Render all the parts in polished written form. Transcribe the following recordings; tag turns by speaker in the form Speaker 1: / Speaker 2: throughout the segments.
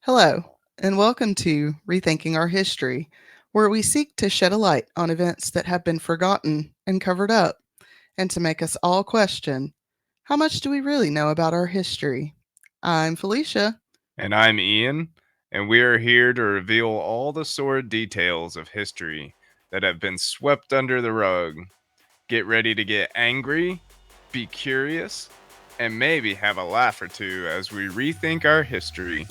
Speaker 1: Hello, and welcome to Rethinking Our History, where we seek to shed a light on events that have been forgotten and covered up, and to make us all question how much do we really know about our history? I'm Felicia.
Speaker 2: And I'm Ian, and we are here to reveal all the sordid details of history that have been swept under the rug. Get ready to get angry, be curious, and maybe have a laugh or two as we rethink our history.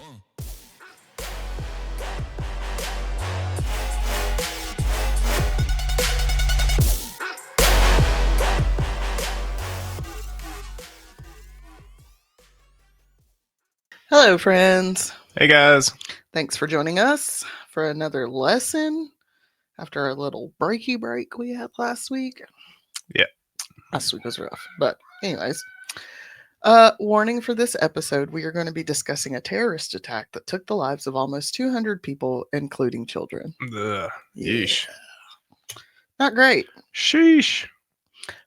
Speaker 1: Hello, friends.
Speaker 2: Hey guys.
Speaker 1: Thanks for joining us for another lesson after a little breaky break we had last week.
Speaker 2: Yeah.
Speaker 1: Last week was rough, but anyways. Warning for this episode, we are going to be discussing a terrorist attack that took the lives of almost 200 people, including children.
Speaker 2: Ugh. Yeesh.
Speaker 1: Not great.
Speaker 2: Sheesh.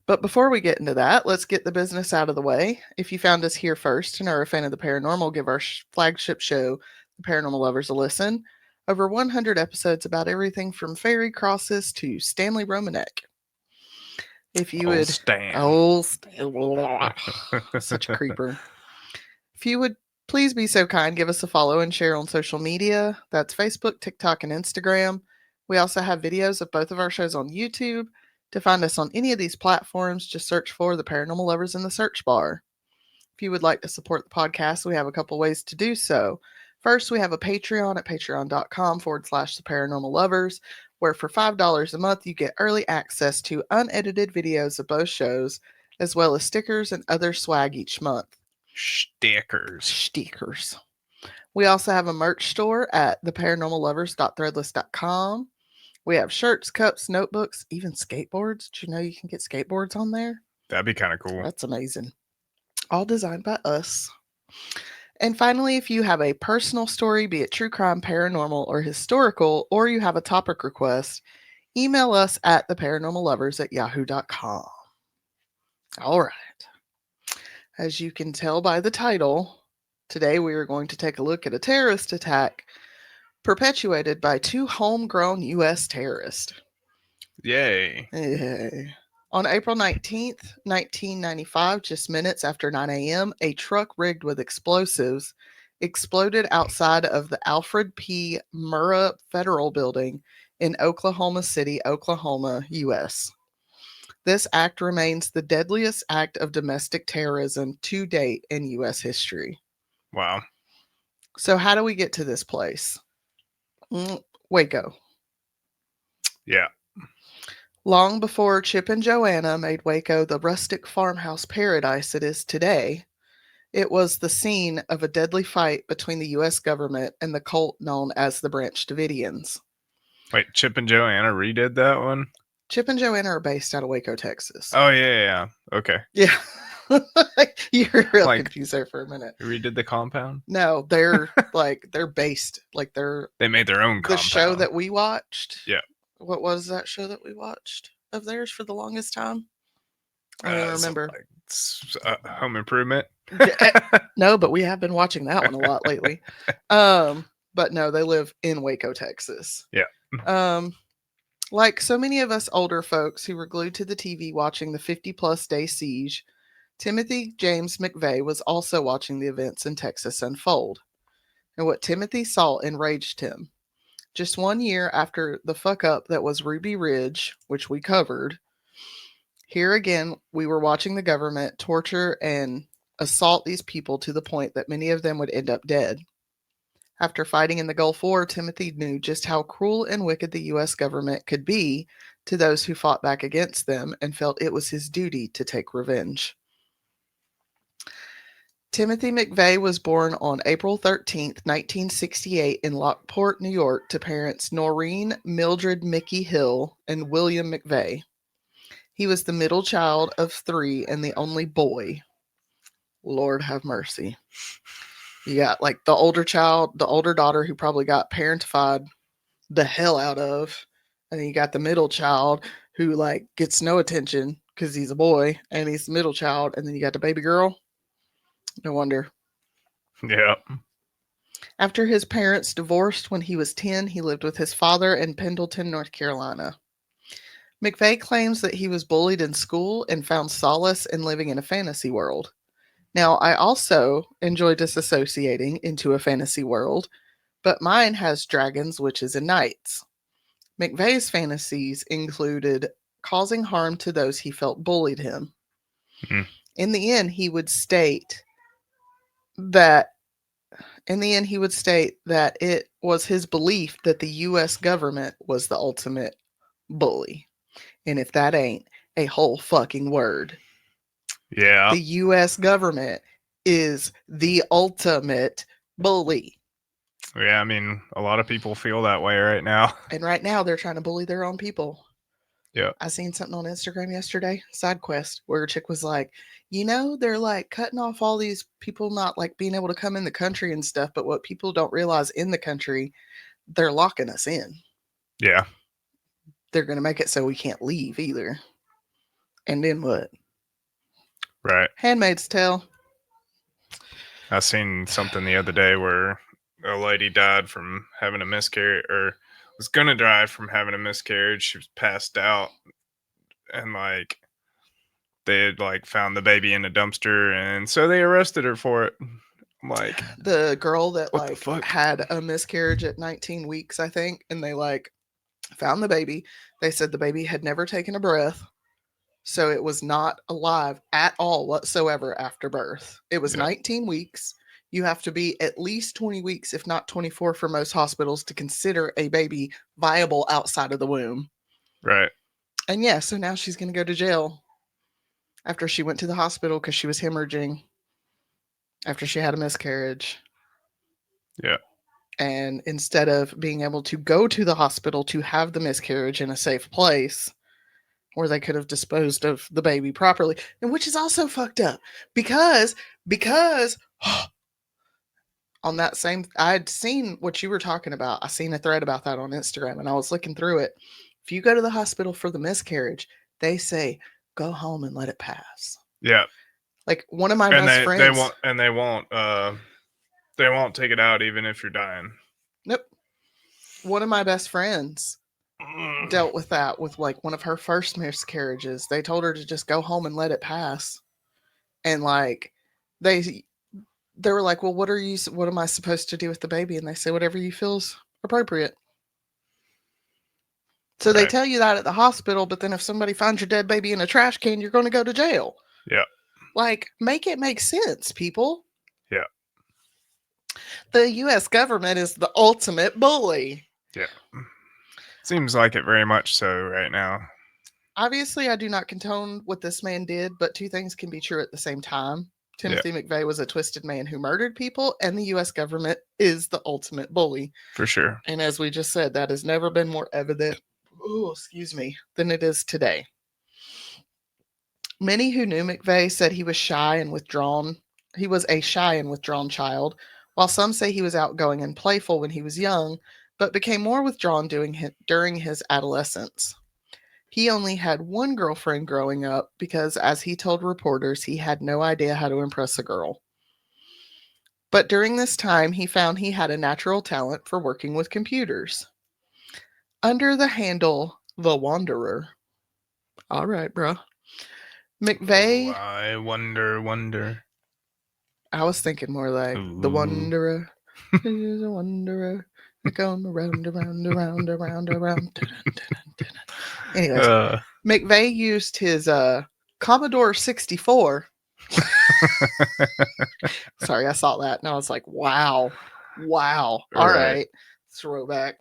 Speaker 1: But before we get into that, let's get the business out of the way. If you found us here first and are a fan of the paranormal, give our flagship show, The Paranormal Lovers, a listen. Over 100 episodes about everything from fairy crosses to Stanley Romanek. If you would...
Speaker 2: Stan.
Speaker 1: Such a creeper. If you would please be so kind, give us a follow and share on social media. That's Facebook, TikTok, and Instagram. We also have videos of both of our shows on YouTube. To find us on any of these platforms, just search for The Paranormal Lovers in the search bar. If you would like to support the podcast, we have a couple ways to do so. First, we have a Patreon at patreon.com/The Paranormal Lovers, where for $5 a month, you get early access to unedited videos of both shows, as well as stickers and other swag each month.
Speaker 2: Stickers.
Speaker 1: We also have a merch store at theparanormallovers.threadless.com. We have shirts, cups, notebooks, even skateboards. Did you know you can get skateboards on there?
Speaker 2: That'd be kind of cool.
Speaker 1: That's amazing. All designed by us. And finally, if you have a personal story, be it true crime, paranormal, or historical, or you have a topic request, email us at theparanormallovers@yahoo.com. All right. As you can tell by the title, today we are going to take a look at a terrorist attack perpetuated by two homegrown U.S. terrorists.
Speaker 2: Yay.
Speaker 1: On April 19th, 1995, just minutes after 9 a.m., a truck rigged with explosives exploded outside of the Alfred P. Murrah Federal Building in Oklahoma City, Oklahoma, U.S. This act remains the deadliest act of domestic terrorism to date in U.S. history.
Speaker 2: Wow.
Speaker 1: So how do we get to this place? Waco.
Speaker 2: Yeah.
Speaker 1: Long before Chip and Joanna made Waco the rustic farmhouse paradise it is today, it was the scene of a deadly fight between the U.S. government and the cult known as the Branch Davidians.
Speaker 2: Wait, Chip and Joanna redid that one?
Speaker 1: Chip and Joanna are based out of Waco, Texas.
Speaker 2: Oh, yeah. Okay.
Speaker 1: Yeah. You were real confused there for a minute.
Speaker 2: Redid the compound?
Speaker 1: No, they're they're based.
Speaker 2: They made their own compound.
Speaker 1: The show that we watched.
Speaker 2: Yeah.
Speaker 1: What was that show that we watched of theirs for the longest time? I don't remember.
Speaker 2: Home Improvement?
Speaker 1: No, but we have been watching that one a lot lately. But no, they live in Waco, Texas.
Speaker 2: Yeah.
Speaker 1: Like so many of us older folks who were glued to the TV watching the 50-plus day siege, Timothy James McVeigh was also watching the events in Texas unfold. And what Timothy saw enraged him. Just 1 year after the fuck up that was Rudy Ridge, which we covered, here again we were watching the government torture and assault these people to the point that many of them would end up dead. After fighting in the Gulf War, Timothy knew just how cruel and wicked the U.S. government could be to those who fought back against them and felt it was his duty to take revenge. Timothy McVeigh was born on April 13, 1968 in Lockport, New York to parents Noreen Mildred Mickey Hill and William McVeigh. He was the middle child of three and the only boy. Lord have mercy. You got like the older child, the older daughter who probably got parentified the hell out of. And then you got the middle child who like gets no attention because he's a boy and he's the middle child. And then you got the baby girl. No wonder.
Speaker 2: Yeah.
Speaker 1: After his parents divorced when he was 10, he lived with his father in Pendleton, North Carolina. McVeigh claims that he was bullied in school and found solace in living in a fantasy world. Now, I also enjoy disassociating into a fantasy world, but mine has dragons, witches, and knights. McVeigh's fantasies included causing harm to those he felt bullied him.
Speaker 2: Mm.
Speaker 1: In the end, he would state that it was his belief that the US government was the ultimate bully. And if that ain't a whole fucking word,
Speaker 2: Yeah.
Speaker 1: the US government is the ultimate bully.
Speaker 2: Yeah, I mean, a lot of people feel that way right now.
Speaker 1: And right now they're trying to bully their own people.
Speaker 2: Yeah.
Speaker 1: I seen something on Instagram yesterday, side quest, where a chick was like, they're like cutting off all these people not like being able to come in the country and stuff, but what people don't realize in the country, they're locking us in.
Speaker 2: Yeah.
Speaker 1: They're going to make it so we can't leave either. And then what?
Speaker 2: Right.
Speaker 1: Handmaid's Tale.
Speaker 2: I seen something the other day where a lady died from having a miscarriage, or was gonna die from having a miscarriage. She was passed out, and like they had like found the baby in a dumpster, and so they arrested her for it. I'm like,
Speaker 1: The girl that
Speaker 2: what the
Speaker 1: like
Speaker 2: fuck?
Speaker 1: had a miscarriage at 19 weeks, I think, and they like found the baby. They said the baby had never taken a breath. So it was not alive at all whatsoever after birth. It was
Speaker 2: Yeah.
Speaker 1: 19 weeks. You have to be at least 20 weeks, if not 24 for most hospitals, to consider a baby viable outside of the womb.
Speaker 2: Right.
Speaker 1: And yeah, so now she's going to go to jail after she went to the hospital because she was hemorrhaging after she had a miscarriage.
Speaker 2: Yeah.
Speaker 1: And instead of being able to go to the hospital to have the miscarriage in a safe place, where they could have disposed of the baby properly, and which is also fucked up because on that same, I'd seen what you were talking about. I seen a thread about that on Instagram, and I was looking through it. If you go to the hospital for the miscarriage, they say go home and let it pass.
Speaker 2: Yeah.
Speaker 1: Like one of my
Speaker 2: And
Speaker 1: best friends,
Speaker 2: they won't take it out even if you're dying.
Speaker 1: nope. One of my best friends dealt with that with like one of her first miscarriages. They told her to just go home and let it pass, and like they were like, well, what am I supposed to do with the baby? And they say, whatever you feel is appropriate. So they
Speaker 2: Right.
Speaker 1: tell you that at the hospital, but then if somebody finds your dead baby in a trash can, you're going to go to jail.
Speaker 2: Yeah.
Speaker 1: Like, make it make sense, people.
Speaker 2: Yeah.
Speaker 1: The US government is the ultimate bully.
Speaker 2: Yeah. Seems like it very much so right now.
Speaker 1: Obviously, I do not condone what this man did, but two things can be true at the same time. Timothy McVeigh was a twisted man who murdered people, and the US government is the ultimate bully.
Speaker 2: For sure.
Speaker 1: And as we just said, that has never been more evident, than it is today. Many who knew McVeigh said he was shy and withdrawn. He was a shy and withdrawn child, while some say he was outgoing and playful when he was young, but became more withdrawn during his adolescence. He only had one girlfriend growing up because, as he told reporters, he had no idea how to impress a girl. But during this time, he found he had a natural talent for working with computers. Under the handle The Wanderer. All right, bro. McVeigh.
Speaker 2: Oh, I wonder.
Speaker 1: I was thinking more like
Speaker 2: Ooh.
Speaker 1: The Wanderer. He's a wanderer. Going around, around, around, around, around. Anyways, McVeigh used his Commodore 64. Sorry, I saw that and I was like, wow. All right. Throwback.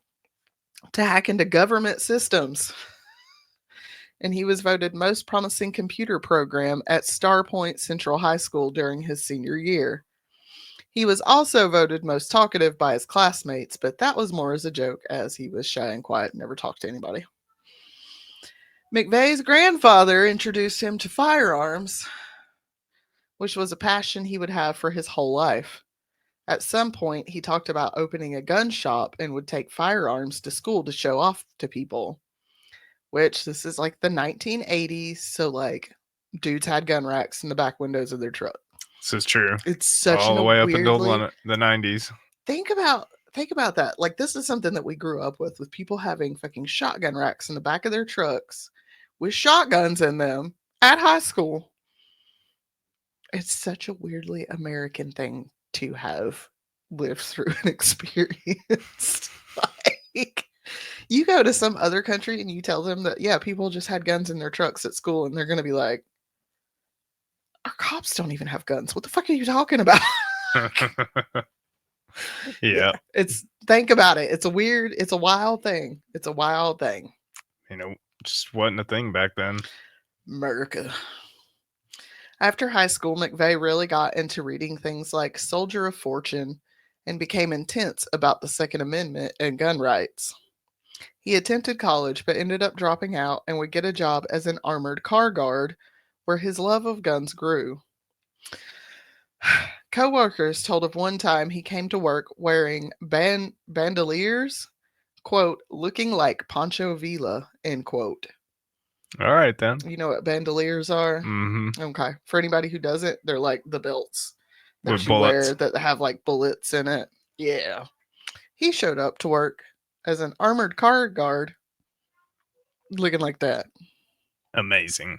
Speaker 1: To hack into government systems. And he was voted most promising computer program at Starpoint Central High School during his senior year. He was also voted most talkative by his classmates, but that was more as a joke, as he was shy and quiet and never talked to anybody. McVeigh's grandfather introduced him to firearms, which was a passion he would have for his whole life. At some point, he talked about opening a gun shop and would take firearms to school to show off to people, which this is like the 1980s, so like dudes had gun racks in the back windows of their truck.
Speaker 2: This is true.
Speaker 1: It's such
Speaker 2: all the way up until
Speaker 1: weirdly
Speaker 2: the 90s.
Speaker 1: think about that. Like, this is something that we grew up with people having fucking shotgun racks in the back of their trucks with shotguns in them at high school. It's such a weirdly American thing to have lived through and experienced. Like, you go to some other country and you tell them that, yeah, people just had guns in their trucks at school, and they're going to be like, our cops don't even have guns. What the fuck are you talking about?
Speaker 2: Yeah.
Speaker 1: Think about it. It's a wild thing. It's a wild thing.
Speaker 2: Just wasn't a thing back then.
Speaker 1: America. After high school, McVeigh really got into reading things like Soldier of Fortune and became intense about the Second Amendment and gun rights. He attempted college but ended up dropping out and would get a job as an armored car guard, where his love of guns grew. Co-workers told of one time he came to work wearing bandoliers, quote, looking like Pancho Villa, end quote.
Speaker 2: All right, then.
Speaker 1: You know what bandoliers are?
Speaker 2: Mm-hmm.
Speaker 1: Okay. For anybody who doesn't, they're like the belts that
Speaker 2: With
Speaker 1: you
Speaker 2: bullets.
Speaker 1: wear that have like bullets in it. Yeah. He showed up to work as an armored car guard looking like that.
Speaker 2: Amazing.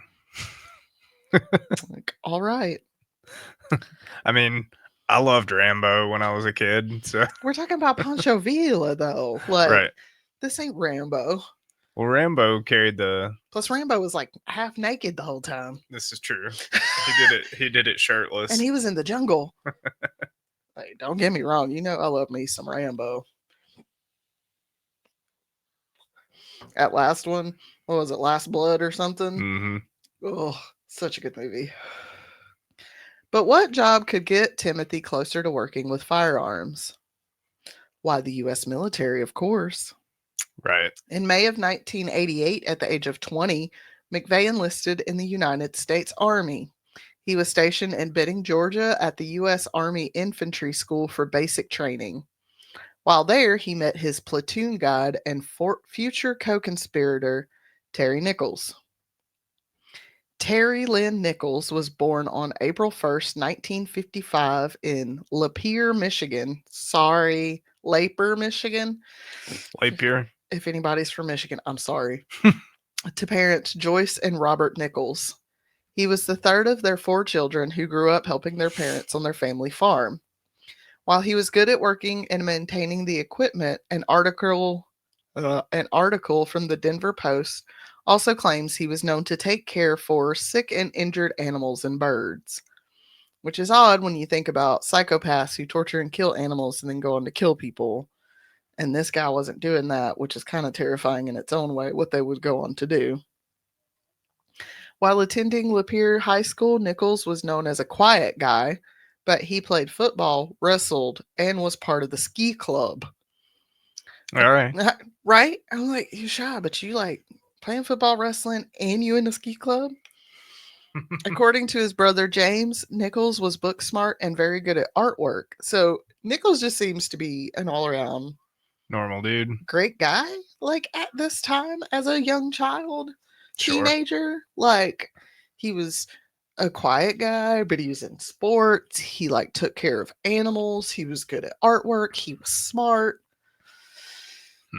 Speaker 1: Like, all right.
Speaker 2: I mean, I loved Rambo when I was a kid, so
Speaker 1: We're talking about Pancho Villa, though. Like,
Speaker 2: right.
Speaker 1: this ain't Rambo.
Speaker 2: Well, Rambo carried the.
Speaker 1: Plus, Rambo was like half naked the whole time.
Speaker 2: This is true. He did it. He did it shirtless.
Speaker 1: And he was in the jungle. Like, don't get me wrong. You know I love me some Rambo. That last one, what was it, Last Blood or something?
Speaker 2: Mm-hmm.
Speaker 1: Oh, such a good movie. But what job could get Timothy closer to working with firearms? Why, the U.S. military, of course.
Speaker 2: Right.
Speaker 1: In May of 1988, at the age of 20, McVeigh enlisted in the United States Army. He was stationed in Benning, Georgia at the U.S. Army Infantry School for basic training. While there, he met his platoon guide and future co-conspirator, Terry Nichols. Terry Lynn Nichols was born on April 1st, 1955 in Lapeer, Michigan. Sorry, Lapeer, Michigan.
Speaker 2: Lapeer.
Speaker 1: If anybody's from Michigan, I'm sorry. To parents Joyce and Robert Nichols. He was the third of their 4 children who grew up helping their parents on their family farm. While he was good at working and maintaining the equipment, an article from the Denver Post also claims he was known to take care for sick and injured animals and birds, which is odd when you think about psychopaths who torture and kill animals and then go on to kill people. And this guy wasn't doing that, which is kind of terrifying in its own way, what they would go on to do. While attending Lapeer High School, Nichols was known as a quiet guy, but he played football, wrestled, and was part of the ski club.
Speaker 2: All right.
Speaker 1: Right? I'm like, you shy, but you like playing football, wrestling, and you in the ski club? According to his brother James, Nichols was book smart and very good at artwork. So Nichols just seems to be an all around
Speaker 2: normal dude,
Speaker 1: great guy. Like at this time, as a young child,
Speaker 2: sure.
Speaker 1: Teenager, like he was a quiet guy, but he was in sports. He like took care of animals. He was good at artwork. He was smart.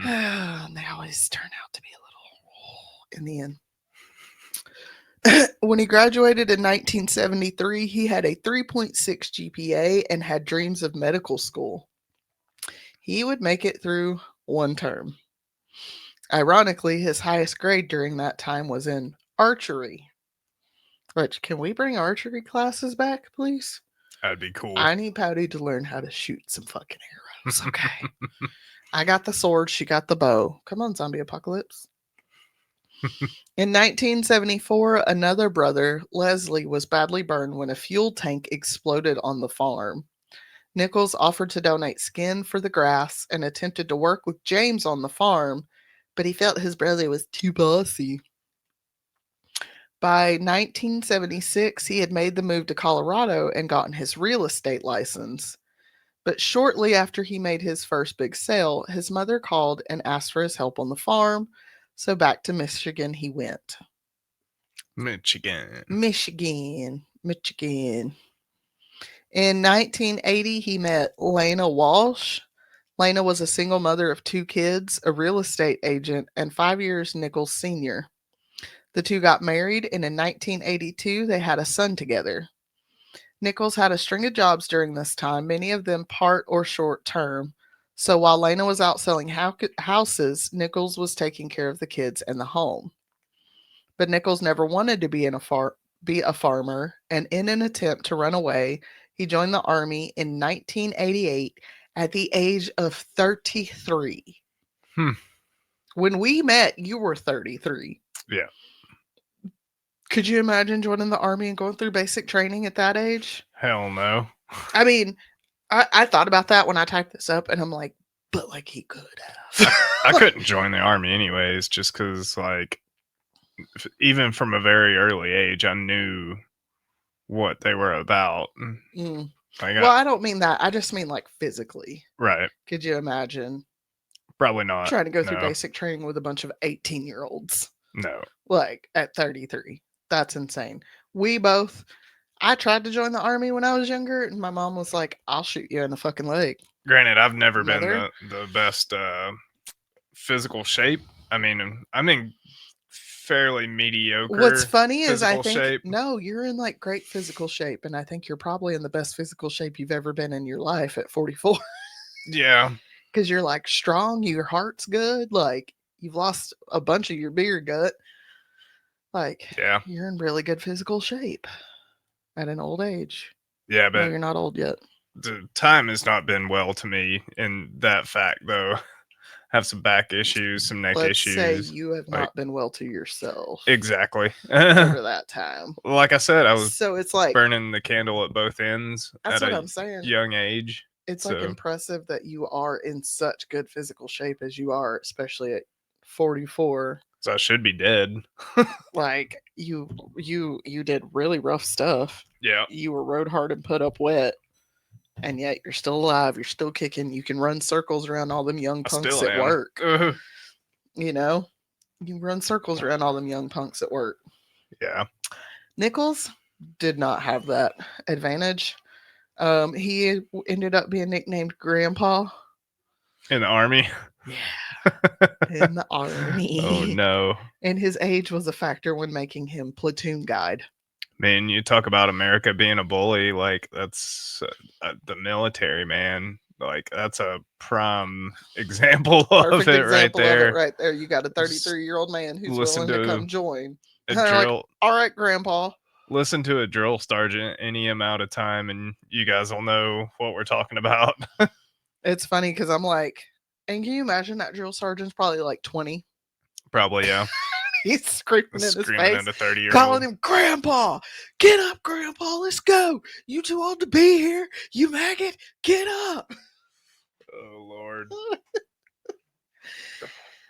Speaker 1: And they always turn out to be a little in the end. When he graduated in 1973, he had a 3.6 GPA and had dreams of medical school. He would make it through one term. Ironically, his highest grade during that time was in archery. Which, can we bring archery classes back, please?
Speaker 2: That'd be cool.
Speaker 1: I need Pouty to learn how to shoot some fucking arrows, okay? I got the sword, she got the bow. Come on, zombie apocalypse. In 1974, another brother, Leslie, was badly burned when a fuel tank exploded on the farm. Nichols offered to donate skin for the grass and attempted to work with James on the farm, but he felt his brother was too bossy. By 1976, he had made the move to Colorado and gotten his real estate license. But shortly after he made his first big sale, his mother called and asked for his help on the farm. So back to Michigan he went.
Speaker 2: Michigan.
Speaker 1: Michigan. In 1980, he met Lena Walsh. Lena was a single mother of two kids, a real estate agent, and 5 years Nichols senior. The two got married, and in 1982, they had a son together. Nichols had a string of jobs during this time, many of them part or short term. So while Lena was out selling houses, Nichols was taking care of the kids and the home. But Nichols never wanted to be a farmer, and in an attempt to run away, he joined the army in 1988 at the age of 33.
Speaker 2: Hmm.
Speaker 1: When we met, you were 33.
Speaker 2: Yeah.
Speaker 1: Could you imagine joining the army and going through basic training at that age?
Speaker 2: Hell no.
Speaker 1: I mean, I thought about that when I typed this up, and I'm like, but like he could have.
Speaker 2: I couldn't join the army anyways, just because, like, even from a very early age, I knew what they were about.
Speaker 1: Mm.
Speaker 2: Like,
Speaker 1: Well, I don't mean that. I just mean like physically.
Speaker 2: right.
Speaker 1: Could you imagine
Speaker 2: Probably not.
Speaker 1: trying to go through
Speaker 2: No.
Speaker 1: basic training with a bunch of 18-year-olds?
Speaker 2: No.
Speaker 1: Like at 33. That's insane. I tried to join the army when I was younger, and my mom was like, I'll shoot you in the fucking leg.
Speaker 2: Granted, I've never been
Speaker 1: Mother?
Speaker 2: the best physical shape. I mean, I'm in fairly mediocre.
Speaker 1: What's funny is I
Speaker 2: physical
Speaker 1: think,
Speaker 2: shape.
Speaker 1: no, you're in like great physical shape, and I think you're probably in the best physical shape you've ever been in your life at 44.
Speaker 2: Yeah.
Speaker 1: Because you're like strong, your heart's good, like you've lost a bunch of your beer gut. Like,
Speaker 2: Yeah.
Speaker 1: you're in really good physical shape at an old age.
Speaker 2: Yeah,
Speaker 1: No,
Speaker 2: but
Speaker 1: you're not old yet.
Speaker 2: the time has not been well to me in that fact, though. Have some back issues, some neck
Speaker 1: Let's
Speaker 2: issues.
Speaker 1: say you have
Speaker 2: like,
Speaker 1: not been well to yourself
Speaker 2: exactly.
Speaker 1: over that time.
Speaker 2: Like I said, I was
Speaker 1: So it's like,
Speaker 2: burning the candle at both ends
Speaker 1: that's
Speaker 2: at
Speaker 1: what
Speaker 2: a
Speaker 1: I'm saying.
Speaker 2: young age.
Speaker 1: It's like
Speaker 2: So,
Speaker 1: impressive that you are in such good physical shape as you are, especially at 44.
Speaker 2: so I should be dead.
Speaker 1: Like you did really rough stuff.
Speaker 2: Yeah.
Speaker 1: You were rode hard and put up wet, and yet you're still alive. You're still kicking. You can run circles around all them young
Speaker 2: I
Speaker 1: punks
Speaker 2: still
Speaker 1: at
Speaker 2: am.
Speaker 1: work. You know, you run circles around all them young punks at work.
Speaker 2: Yeah.
Speaker 1: Nichols did not have that advantage. He ended up being nicknamed Grandpa.
Speaker 2: In the army.
Speaker 1: Yeah, in the army.
Speaker 2: Oh no.
Speaker 1: And his age was a factor when making him platoon guide.
Speaker 2: Man, you talk about America being a bully, like that's the military, man. Like that's a prime example
Speaker 1: Perfect
Speaker 2: of it right
Speaker 1: example of
Speaker 2: there.
Speaker 1: it right there. You got a 33-year-old man who's
Speaker 2: Listen
Speaker 1: willing to
Speaker 2: to
Speaker 1: come join.
Speaker 2: a
Speaker 1: And they're like,
Speaker 2: drill.
Speaker 1: all right, Grandpa.
Speaker 2: Listen to a drill sergeant any amount of time, and you guys will know what we're talking about.
Speaker 1: It's funny because I'm like, and can you imagine that drill sergeant's probably like 20?
Speaker 2: Probably, yeah.
Speaker 1: He's screaming in his
Speaker 2: Screaming
Speaker 1: face,
Speaker 2: at a 30-year-old.
Speaker 1: calling him Grandpa. Get up, Grandpa. Let's go. You too old to be here. You maggot. Get up.
Speaker 2: Oh Lord.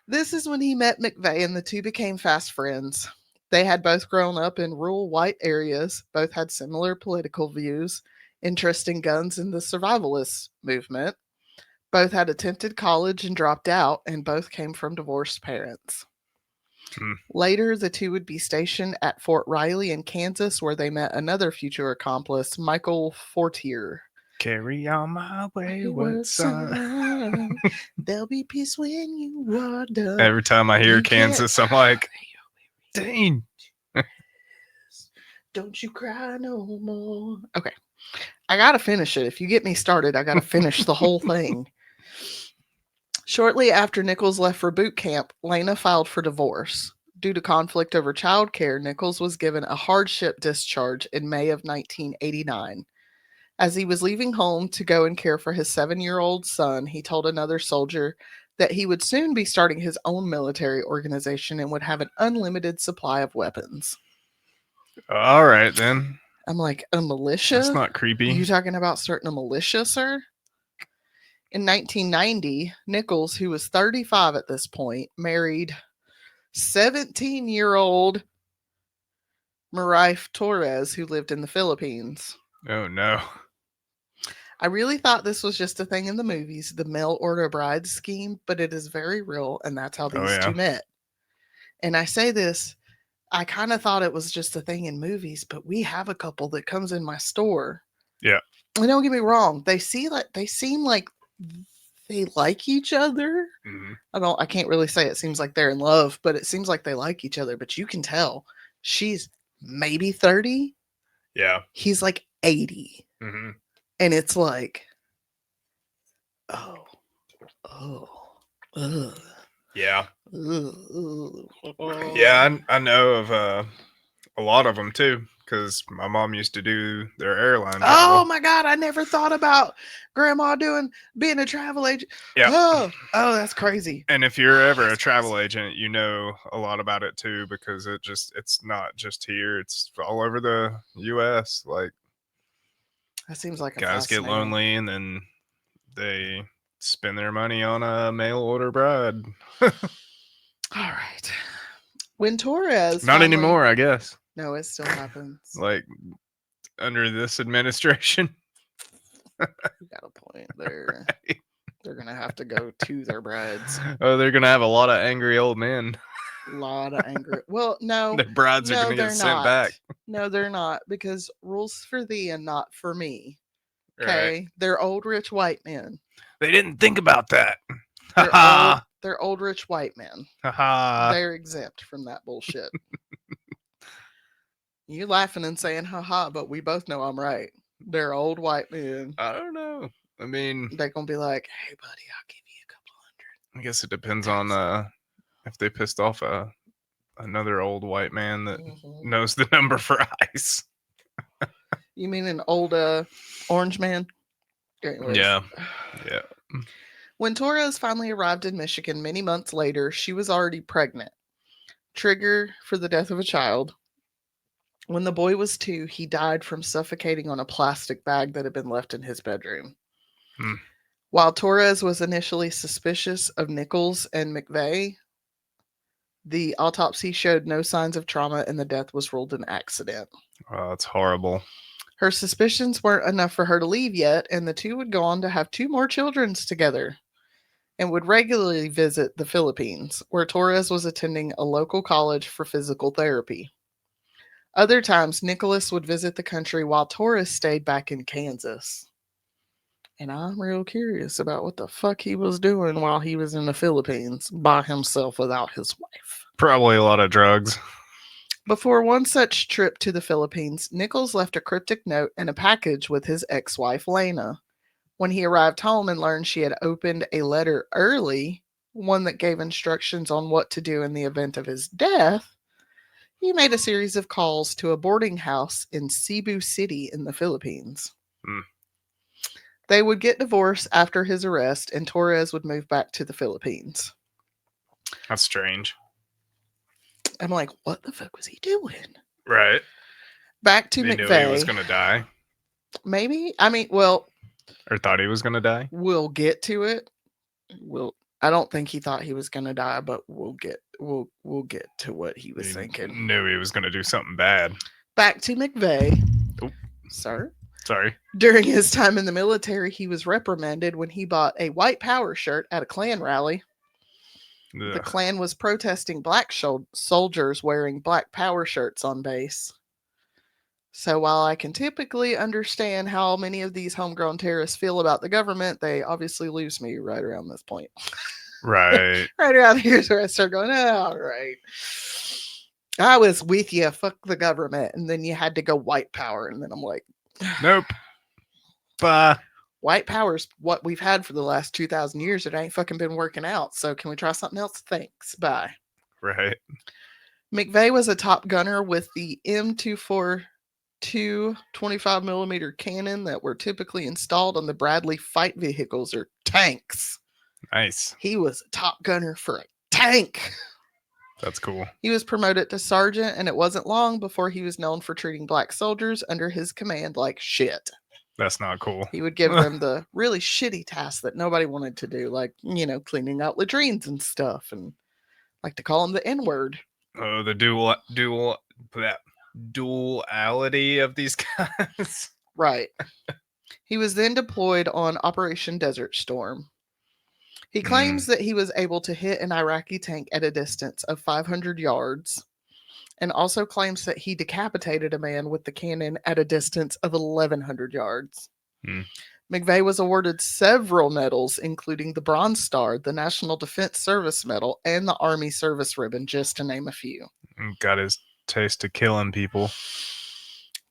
Speaker 1: This is when he met McVeigh, and the two became fast friends. They had both grown up in rural white areas, both had similar political views, interest in guns and the survivalist movement. Both had attempted college and dropped out, and both came from divorced parents.
Speaker 2: Hmm.
Speaker 1: Later, the two would be stationed at Fort Riley in Kansas, where they met another future accomplice, Michael Fortier.
Speaker 2: Carry on my wayward son.
Speaker 1: There'll be peace when you are done.
Speaker 2: Every time I hear
Speaker 1: You can't
Speaker 2: Kansas, I'm like, dang.
Speaker 1: Don't you cry no more. Okay. I got to finish it. If you get me started, I got to finish the whole thing. Shortly after Nichols left for boot camp, Lena filed for divorce. Due to conflict over childcare, Nichols was given a hardship discharge in May of 1989. As he was leaving home to go and care for his 7-year-old son, he told another soldier that he would soon be starting his own military organization and would have an unlimited supply of weapons.
Speaker 2: All right, then.
Speaker 1: I'm like, a militia?
Speaker 2: That's not creepy.
Speaker 1: You talking about starting a militia, sir? In 1990, Nichols, who was 35 at this point, married 17-year-old Marife Torres, who lived in the Philippines.
Speaker 2: Oh, no.
Speaker 1: I really thought this was just a thing in the movies, the mail order bride scheme, but it is very real, and that's how these two met. And I say this, I kind of thought it was just a thing in movies, but we have a couple that comes in my store.
Speaker 2: Yeah.
Speaker 1: And don't get me wrong, they seem like they like each other.
Speaker 2: Mhm.
Speaker 1: I can't really say it seems like they're in love, but it seems like they like each other, but you can tell she's maybe 30,
Speaker 2: Yeah.
Speaker 1: he's like 80.
Speaker 2: Mhm.
Speaker 1: And it's like, oh, oh, ugh,
Speaker 2: Yeah.
Speaker 1: ugh.
Speaker 2: Yeah, I know of a lot of them too, because my mom used to do their airline
Speaker 1: Oh
Speaker 2: travel.
Speaker 1: my god, I never thought about grandma being a travel agent.
Speaker 2: Yeah.
Speaker 1: Oh, that's crazy.
Speaker 2: And if you're ever a
Speaker 1: That's
Speaker 2: travel
Speaker 1: crazy.
Speaker 2: agent, you know a lot about it too, because it's not just here, it's all over the US. Like,
Speaker 1: That seems like a
Speaker 2: guys get
Speaker 1: fascinating.
Speaker 2: lonely and then they spend their money on a mail order bride.
Speaker 1: All right. When Torres
Speaker 2: Not
Speaker 1: finally,
Speaker 2: anymore, I guess.
Speaker 1: no, it still happens.
Speaker 2: Like, under this administration.
Speaker 1: You got a point there. They're gonna have to go to their brides.
Speaker 2: Oh, they're gonna have a lot of angry old men.
Speaker 1: A lot of anger. Well, no,
Speaker 2: The brides are
Speaker 1: no,
Speaker 2: gonna get
Speaker 1: they're
Speaker 2: sent
Speaker 1: not.
Speaker 2: back.
Speaker 1: No, they're not because rules for thee and not for me.
Speaker 2: Right.
Speaker 1: Okay, they're old rich white men.
Speaker 2: They didn't think about that. Ha
Speaker 1: They're old.
Speaker 2: ha.
Speaker 1: They're old rich white men.
Speaker 2: Ha ha.
Speaker 1: They're exempt from that bullshit. You laughing and saying haha, but we both know I'm right. They're old white men.
Speaker 2: I don't know. I mean,
Speaker 1: They're gonna be like, hey buddy, I'll give you a couple
Speaker 2: I guess it depends
Speaker 1: hundred.
Speaker 2: on if they pissed off another old white man that
Speaker 1: Mhm.
Speaker 2: knows the number for ice.
Speaker 1: You mean an old orange man? Anyways.
Speaker 2: Yeah. Yeah.
Speaker 1: When Torres finally arrived in Michigan many months later, she was already pregnant. Trigger for the death of a child. When the boy was 2, he died from suffocating on a plastic bag that had been left in his bedroom.
Speaker 2: Hmm.
Speaker 1: While Torres was initially suspicious of Nichols and McVeigh, the autopsy showed no signs of trauma and the death was ruled an accident.
Speaker 2: Oh, that's horrible.
Speaker 1: Her suspicions weren't enough for her to leave yet, and the two would go on to have 2 more children together and would regularly visit the Philippines, where Torres was attending a local college for physical therapy. Other times, Nicholas would visit the country while Torres stayed back in Kansas. And I'm real curious about what the fuck he was doing while he was in the Philippines by himself without his wife.
Speaker 2: Probably a lot of drugs.
Speaker 1: Before one such trip to the Philippines, Nichols left a cryptic note and a package with his ex wife, Lena. When he arrived home and learned she had opened a letter early, one that gave instructions on what to do in the event of his death, he made a series of calls to a boarding house in Cebu City in the Philippines.
Speaker 2: Hmm.
Speaker 1: They would get divorced after his arrest, and Torres would move back to the Philippines.
Speaker 2: That's strange.
Speaker 1: I'm like, what the fuck was he doing?
Speaker 2: Right.
Speaker 1: Back to
Speaker 2: He knew he was
Speaker 1: McVeigh.
Speaker 2: gonna die,
Speaker 1: Maybe. I mean, well,
Speaker 2: or thought he was gonna die.
Speaker 1: we'll get to it. We'll. I don't think he thought he was gonna die, but we'll get to what he was
Speaker 2: He
Speaker 1: thinking.
Speaker 2: knew he was gonna do something bad.
Speaker 1: Back to McVeigh.
Speaker 2: Oop.
Speaker 1: Sir.
Speaker 2: Sorry.
Speaker 1: During his time in the military, he was reprimanded when he bought a white power shirt at a Klan rally. The
Speaker 2: Ugh.
Speaker 1: Klan was protesting black soldiers wearing black power shirts on base. So while I can typically understand how many of these homegrown terrorists feel about the government, they obviously lose me right around this point.
Speaker 2: Right.
Speaker 1: Right around here's where I start going, oh, all right. I was with you, fuck the government. And then you had to go white power. And then I'm like,
Speaker 2: Nope. Bah.
Speaker 1: white power's what we've had for the last 2,000 years. It ain't fucking been working out. So can we try something else? Thanks. Bye.
Speaker 2: Right.
Speaker 1: McVeigh was a top gunner with the M242 25 millimeter cannon that were typically installed on the Bradley fight vehicles or tanks.
Speaker 2: Nice.
Speaker 1: He was a top gunner for a tank.
Speaker 2: That's cool.
Speaker 1: He was promoted to sergeant, and it wasn't long before he was known for treating black soldiers under his command like shit.
Speaker 2: That's not cool.
Speaker 1: He would give them the really shitty tasks that nobody wanted to do, like, cleaning out latrines and stuff, and like to call him the N-word.
Speaker 2: Oh, the duality of these guys.
Speaker 1: Right. He was then deployed on Operation Desert Storm. He claims that he was able to hit an Iraqi tank at a distance of 500 yards and also claims that he decapitated a man with the cannon at a distance of 1,100 yards.
Speaker 2: Hmm.
Speaker 1: McVeigh was awarded several medals, including the Bronze Star, the National Defense Service Medal, and the Army Service Ribbon, just to name a few.
Speaker 2: Got his taste of killing people.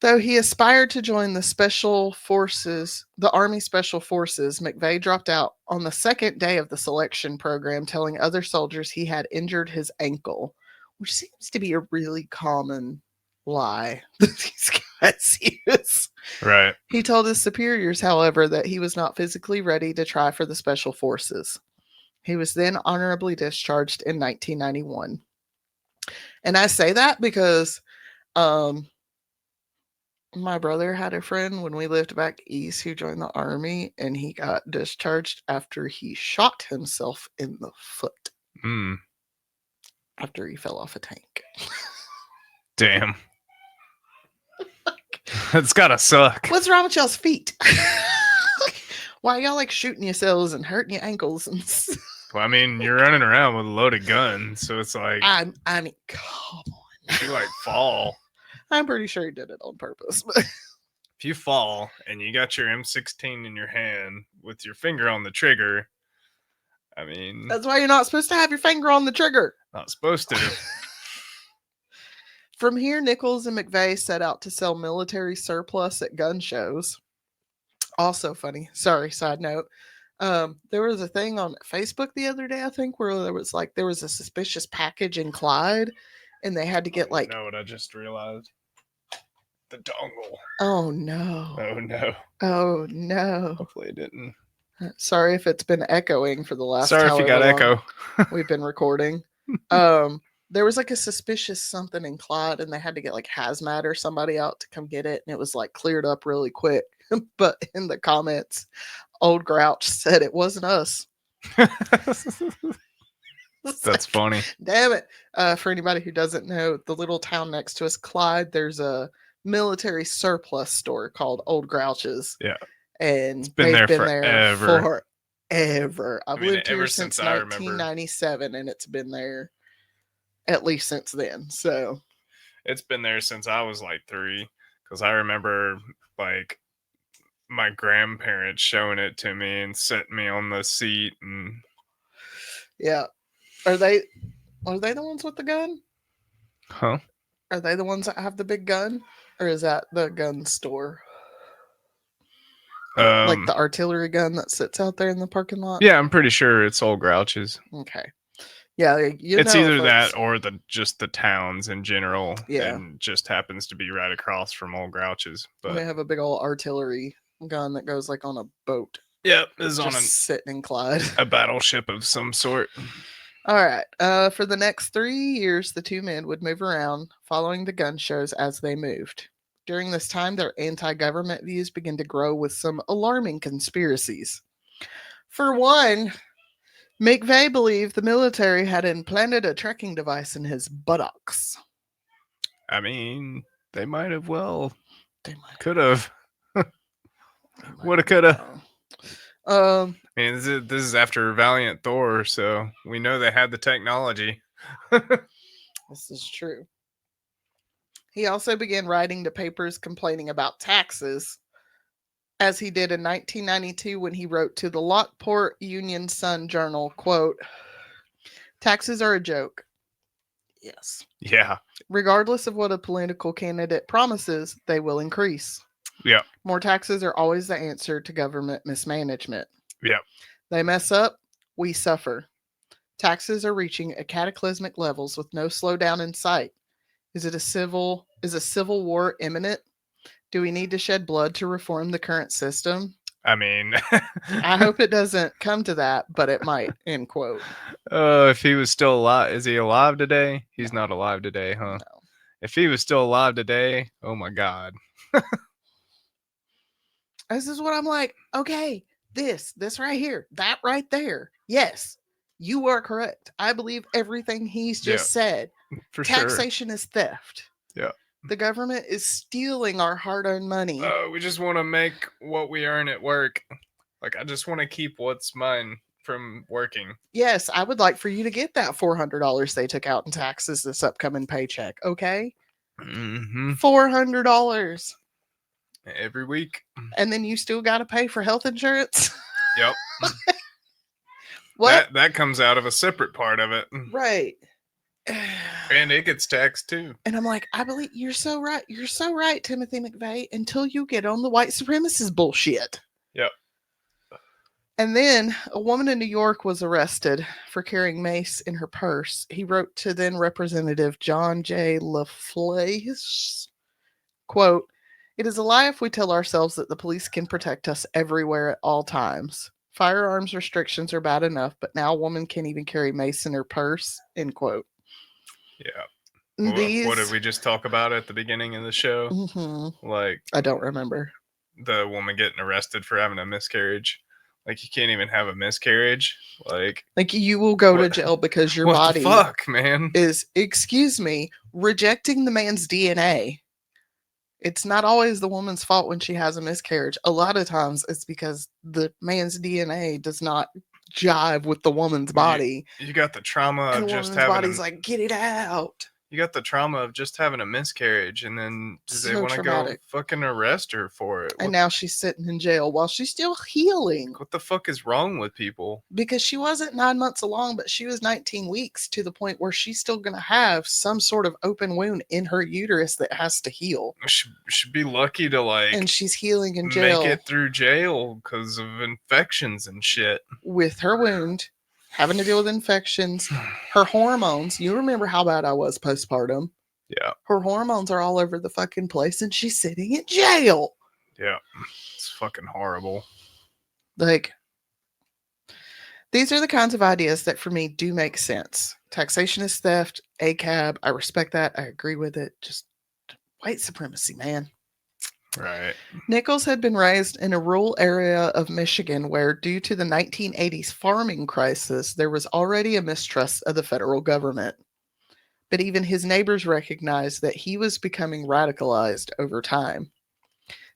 Speaker 1: Though he aspired to join the Special Forces, the Army Special Forces, McVeigh dropped out on the second day of the selection program, telling other soldiers he had injured his ankle, which seems to be a really common lie that these guys use.
Speaker 2: Right.
Speaker 1: He told his superiors, however, that he was not physically ready to try for the Special Forces. He was then honorably discharged in 1991. And I say that because my brother had a friend when we lived back east who joined the army, and he got discharged after he shot himself in the foot
Speaker 2: Mm.
Speaker 1: after he fell off a tank.
Speaker 2: Damn. It's gotta suck.
Speaker 1: What's wrong with y'all's feet? Why y'all like shooting yourselves and hurting your ankles and stuff?
Speaker 2: Well, I mean, you're running around with a loaded gun, so it's like
Speaker 1: I mean, come on.
Speaker 2: if you like fall.
Speaker 1: I'm pretty sure he did it on purpose. But
Speaker 2: If you fall and you got your M16 in your hand with your finger on the trigger, I mean,
Speaker 1: that's why you're not supposed to have your finger on the trigger.
Speaker 2: not supposed to.
Speaker 1: From here, Nichols and McVeigh set out to sell military surplus at gun shows. Also funny. Sorry, side note. There was a thing on Facebook the other day, I think, where there was a suspicious package in Clyde, and they had to get like.
Speaker 2: You know what I just realized? The dongle.
Speaker 1: Oh no.
Speaker 2: Oh no.
Speaker 1: Oh no.
Speaker 2: Hopefully it didn't.
Speaker 1: Sorry if it's been echoing for the last.
Speaker 2: Sorry if you got echo.
Speaker 1: We've been recording. There was like a suspicious something in Clyde, and they had to get like hazmat or somebody out to come get it, and it was like cleared up really quick. But in the comments, Old Grouch said it wasn't us.
Speaker 2: That's funny.
Speaker 1: Damn it. For anybody who doesn't know, the little town next to us, Clyde, there's a military surplus store called Old Grouch's.
Speaker 2: Yeah.
Speaker 1: And
Speaker 2: it's been
Speaker 1: they've
Speaker 2: there
Speaker 1: been there
Speaker 2: forever.
Speaker 1: Forever. I've lived here
Speaker 2: ever
Speaker 1: since
Speaker 2: since I remember.
Speaker 1: 1997, and it's been there at least since then. So
Speaker 2: it's been there since I was like 3, because I remember like my grandparents showing it to me and setting me on the seat. And
Speaker 1: yeah. Are they the ones with the gun?
Speaker 2: Huh?
Speaker 1: Are they the ones that have the big gun? Or is that the gun store? Like the artillery gun that sits out there in the parking lot?
Speaker 2: Yeah, I'm pretty sure it's Old Grouch's.
Speaker 1: Okay. Yeah,
Speaker 2: it's either that or just the towns in general.
Speaker 1: Yeah.
Speaker 2: And just happens to be right across from Old Grouch's. But
Speaker 1: they have a big old artillery gun that goes like on a boat.
Speaker 2: Yep, it's on
Speaker 1: sitting in Clyde.
Speaker 2: A battleship of some sort.
Speaker 1: All right. For the next 3 years, the two men would move around, following the gun shows as they moved. During this time, their anti-government views began to grow with some alarming conspiracies. For one, McVeigh believed the military had implanted a tracking device in his buttocks.
Speaker 2: I mean, they might have could have. Woulda, coulda. I mean, this is after Valiant Thor, so we know they had the technology.
Speaker 1: This is true. He also began writing to papers complaining about taxes, as he did in 1992 when he wrote to the Lockport Union Sun Journal, quote, "Taxes are a joke." Yes.
Speaker 2: Yeah.
Speaker 1: Regardless of what a political candidate promises, they will increase.
Speaker 2: Yeah.
Speaker 1: More taxes are always the answer to government mismanagement.
Speaker 2: Yeah.
Speaker 1: They mess up, we suffer. Taxes are reaching a cataclysmic levels with no slowdown in sight. Is a civil war imminent? Do we need to shed blood to reform the current system?
Speaker 2: I mean,
Speaker 1: I hope it doesn't come to that, but it might, end quote.
Speaker 2: If he was still alive, is he alive today? He's not alive today, huh?
Speaker 1: No.
Speaker 2: If he was still alive today, oh my God.
Speaker 1: This is what I'm like, okay, this right here, that right there. Yes, you are correct. I believe everything he's just said.
Speaker 2: For
Speaker 1: Taxation is theft.
Speaker 2: Yeah.
Speaker 1: The government is stealing our hard-earned money.
Speaker 2: We just want to make what we earn at work. Like, I just want to keep what's mine from working.
Speaker 1: Yes, I would like for you to get that $400 they took out in taxes this upcoming paycheck, okay?
Speaker 2: Mm-hmm.
Speaker 1: $400.
Speaker 2: Every week.
Speaker 1: And then you still got to pay for health insurance.
Speaker 2: Yep.
Speaker 1: What?
Speaker 2: That comes out of a separate part of it.
Speaker 1: Right.
Speaker 2: And it gets taxed too.
Speaker 1: And I'm like, I believe you're so right. You're so right, Timothy McVeigh, until you get on the white supremacist bullshit.
Speaker 2: Yep.
Speaker 1: And then a woman in New York was arrested for carrying mace in her purse. He wrote to then Representative John J. LaFlace, quote, "It is a lie if we tell ourselves that the police can protect us everywhere at all times. Firearms restrictions are bad enough, but now a woman can't even carry mace in her purse," end quote.
Speaker 2: Yeah. What did we just talk about at the beginning of the show? Like,
Speaker 1: I don't remember.
Speaker 2: The woman getting arrested for having a miscarriage. Like, you can't even have a miscarriage. Like
Speaker 1: you will go to jail because your body
Speaker 2: the fuck, man?
Speaker 1: is, excuse me, rejecting the man's DNA. It's not always the woman's fault when she has a miscarriage. A lot of times it's because the man's DNA does not jive with the woman's body.
Speaker 2: You got the trauma
Speaker 1: and
Speaker 2: of
Speaker 1: the
Speaker 2: just
Speaker 1: woman's
Speaker 2: having
Speaker 1: body's like, get it out.
Speaker 2: You got the trauma of just having a miscarriage, and then they
Speaker 1: So
Speaker 2: want to go
Speaker 1: traumatic.
Speaker 2: fucking arrest her for it.
Speaker 1: And now she's sitting in jail while she's still healing.
Speaker 2: What the fuck is wrong with people?
Speaker 1: Because she wasn't 9 months along, but she was 19 weeks, to the point where she's still going to have some sort of open wound in her uterus that has to heal.
Speaker 2: Should be lucky to, like,
Speaker 1: and she's healing in jail.
Speaker 2: Make it through jail because of infections and shit.
Speaker 1: With her wound, having to deal with infections, her hormones. You remember how bad I was postpartum.
Speaker 2: Yeah.
Speaker 1: Her hormones are all over the fucking place, and she's sitting in jail.
Speaker 2: Yeah. It's fucking horrible.
Speaker 1: Like, these are the kinds of ideas that for me do make sense. Taxation is theft, ACAB, I respect that, I agree with it. Just white supremacy, man.
Speaker 2: Right.
Speaker 1: Nichols had been raised in a rural area of Michigan where, due to the 1980s farming crisis, there was already a mistrust of the federal government. But even his neighbors recognized that he was becoming radicalized over time,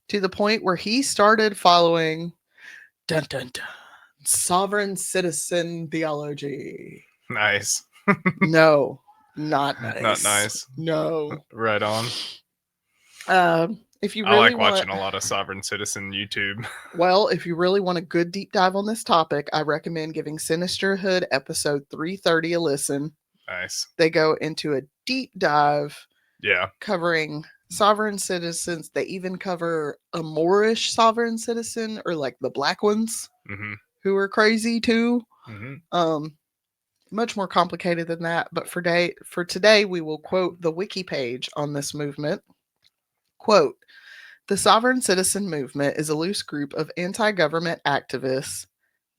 Speaker 1: to the point where he started following dun dun dun sovereign citizen theology.
Speaker 2: Nice.
Speaker 1: No, not nice.
Speaker 2: Not nice.
Speaker 1: No.
Speaker 2: Right on.
Speaker 1: If you really
Speaker 2: I like watching a lot of sovereign citizen YouTube.
Speaker 1: Well, if you really want a good deep dive on this topic, I recommend giving Sinisterhood episode 330 a listen.
Speaker 2: Nice.
Speaker 1: They go into a deep dive.
Speaker 2: Yeah.
Speaker 1: Covering sovereign citizens. They even cover a Moorish sovereign citizen, or like the black ones, who are crazy too. Much more complicated than that. But for today, we will quote the wiki page on this movement. Quote, "The sovereign citizen movement is a loose group of anti-government activists,